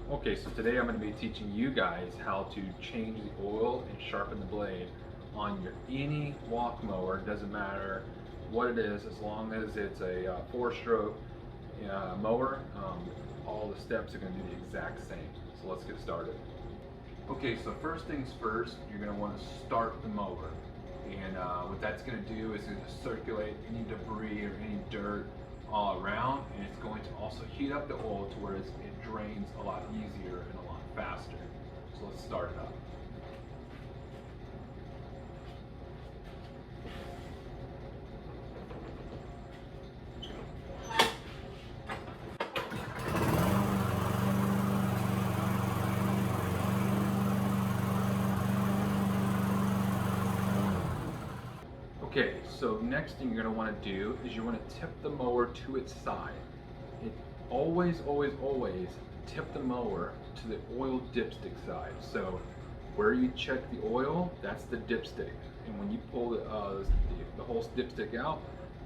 Okay, so today I'm going to be teaching you guys how to change the oil and sharpen the blade on your any walk mower. Doesn't matter what it is, as long as it's a 4-stroke mower. All the steps are going to be the exact same. So let's get started. Okay, so first things first, you're going to want to start the mower. And what that's going to do is it's going to circulate any debris or any dirt all around, and it's going to also heat up the oil to where it drains a lot easier and a lot faster. So let's start it up. Okay, so next thing you're going to want to do is you want to tip the mower to its side. Always tip the mower to the oil dipstick side. So where you check the oil, that's the dipstick. And when you pull the whole dipstick out,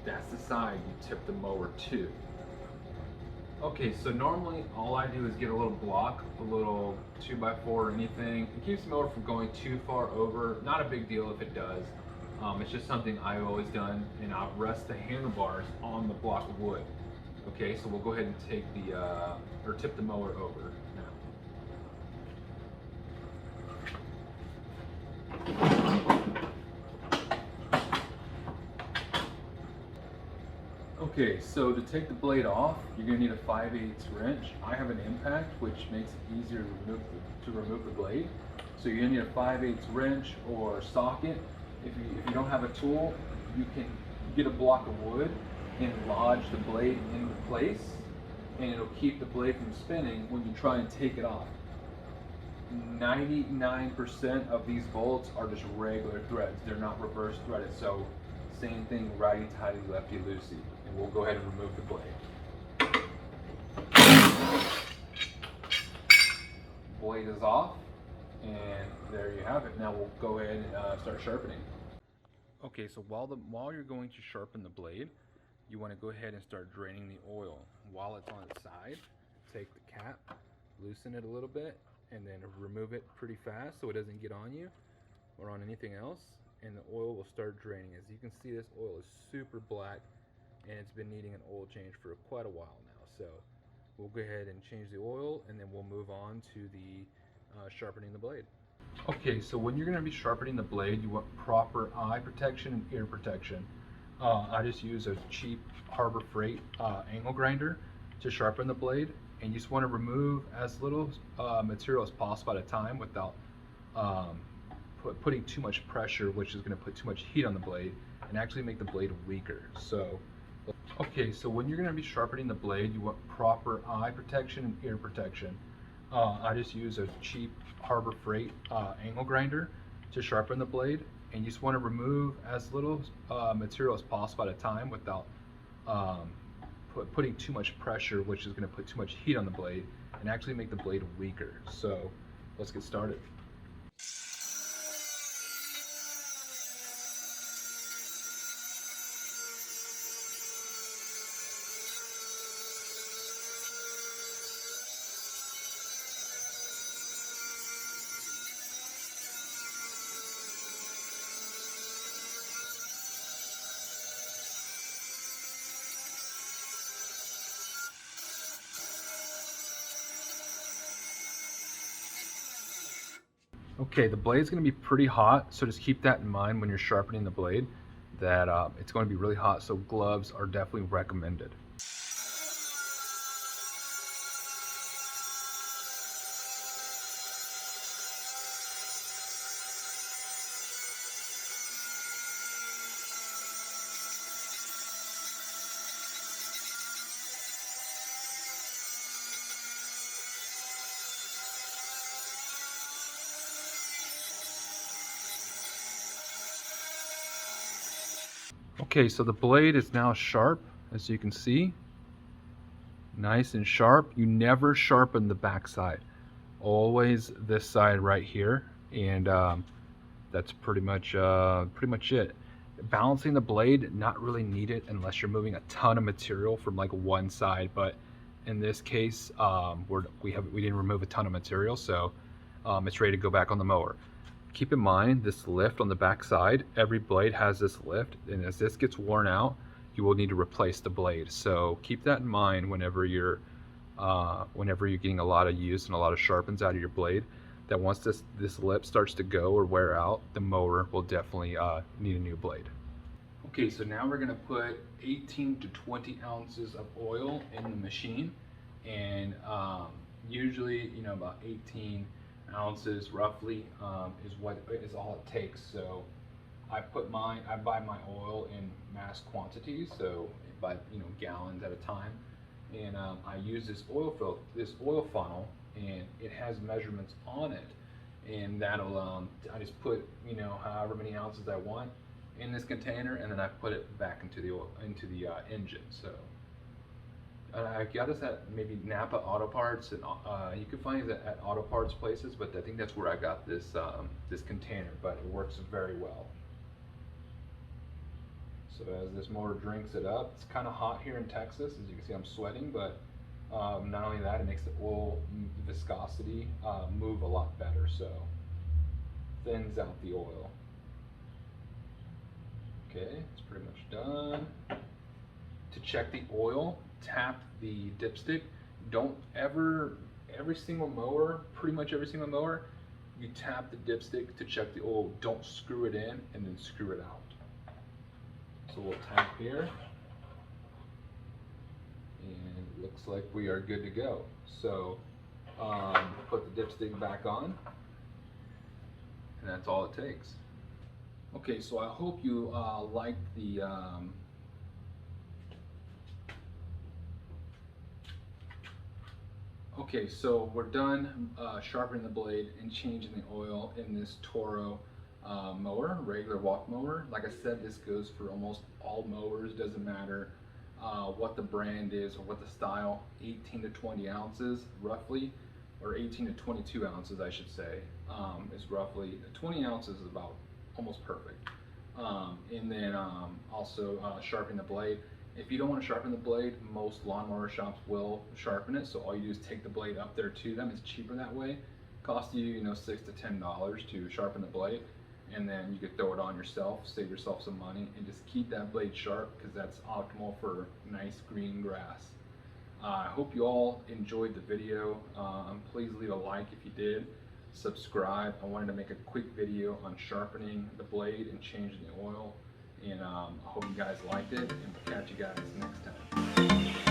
that's the side you tip the mower to. Okay, so normally all I do is get a little block, a little 2x4 or anything. It keeps the mower from going too far over. Not a big deal if it does. It's just something I've always done, and I'll rest the handlebars on the block of wood. Okay, so we'll go ahead and take tip the mower over now. Okay, so to take the blade off, you're going to need a 5/8 wrench. I have an impact, which makes it easier to remove the blade. So you're going to need a 5/8 wrench or socket. If you don't have a tool, you can get a block of wood and lodge the blade into place, and it'll keep the blade from spinning when you try and take it off. 99% of these bolts are just regular threads. They're not reverse threaded. So same thing, righty tighty, lefty loosey. And we'll go ahead and remove the blade. Blade is off, and there you have it. Now we'll go ahead and start sharpening. Okay, so while you're going to sharpen the blade, you want to go ahead and start draining the oil. While it's on its side, take the cap, loosen it a little bit, and then remove it pretty fast so it doesn't get on you or on anything else, and the oil will start draining. As you can see, this oil is super black, and it's been needing an oil change for quite a while now. So we'll go ahead and change the oil, and then we'll move on to the sharpening the blade. Okay, so when you're going to be sharpening the blade, you want proper eye protection and ear protection. I just use a cheap Harbor Freight angle grinder to sharpen the blade, and you just want to remove as little material as possible at a time without putting too much pressure, which is going to put too much heat on the blade and actually make the blade weaker. So, okay, so when you're going to be sharpening the blade, you want proper eye protection and ear protection. I just use a cheap Harbor Freight angle grinder to sharpen the blade, and you just want to remove as little material as possible at a time without putting too much pressure, which is going to put too much heat on the blade and actually make the blade weaker. So let's get started. Okay, the blade's going to be pretty hot, so just keep that in mind when you're sharpening the blade, that it's going to be really hot, so gloves are definitely recommended. Okay, so the blade is now sharp, as you can see. Nice and sharp. You never sharpen the back side. Always this side right here, and that's pretty much it. Balancing the blade, not really needed unless you're moving a ton of material from like one side, but In this case, we didn't remove a ton of material, so it's ready to go back on the mower. Keep in mind this lift on the back side, every blade has this lift, and as this gets worn out, you will need to replace the blade. So keep that in mind whenever you're getting a lot of use and a lot of sharpens out of your blade, that once this lip starts to go or wear out, the mower will definitely need a new blade. Okay, so now we're gonna put 18 to 20 ounces of oil in the machine, and usually, you know, about 18 ounces roughly is all it takes. So I buy my oil in mass quantities, so by gallons at a time, and I use this oil funnel, and it has measurements on it, and that'll I just put however many ounces I want in this container, and then I put it back into the engine. So I got this at maybe Napa Auto Parts, and you can find it at auto parts places, but I think that's where I got this this container, but it works very well. So as this motor drinks it up, it's kind of hot here in Texas, as you can see I'm sweating, but not only that, it makes the oil viscosity move a lot better, so thins out the oil. Okay, it's pretty much done. To check the oil, tap the dipstick. Don't ever, pretty much every single mower, you tap the dipstick to check the oil. Don't screw it in and then screw it out. So we'll tap here, and it looks like we are good to go. So put the dipstick back on, and that's all it takes. Okay, so I hope you liked the okay, so we're done sharpening the blade and changing the oil in this Toro mower, regular walk mower. Like I said, this goes for almost all mowers. Doesn't matter what the brand is or what the style. 18 to 20 ounces roughly, or 18 to 22 ounces I should say, is roughly 20 ounces is about almost perfect. And then also sharpen the blade. If you don't want to sharpen the blade, most lawnmower shops will sharpen it. So all you do is take the blade up there to them. It's cheaper that way. Cost you, $6 to $10 to sharpen the blade, and then you could throw it on yourself, save yourself some money, and just keep that blade sharp, because that's optimal for nice green grass. I hope you all enjoyed the video. Please leave a like if you did. Subscribe. I wanted to make a quick video on sharpening the blade and changing the oil, and I hope you guys liked it, and we'll catch you guys next time.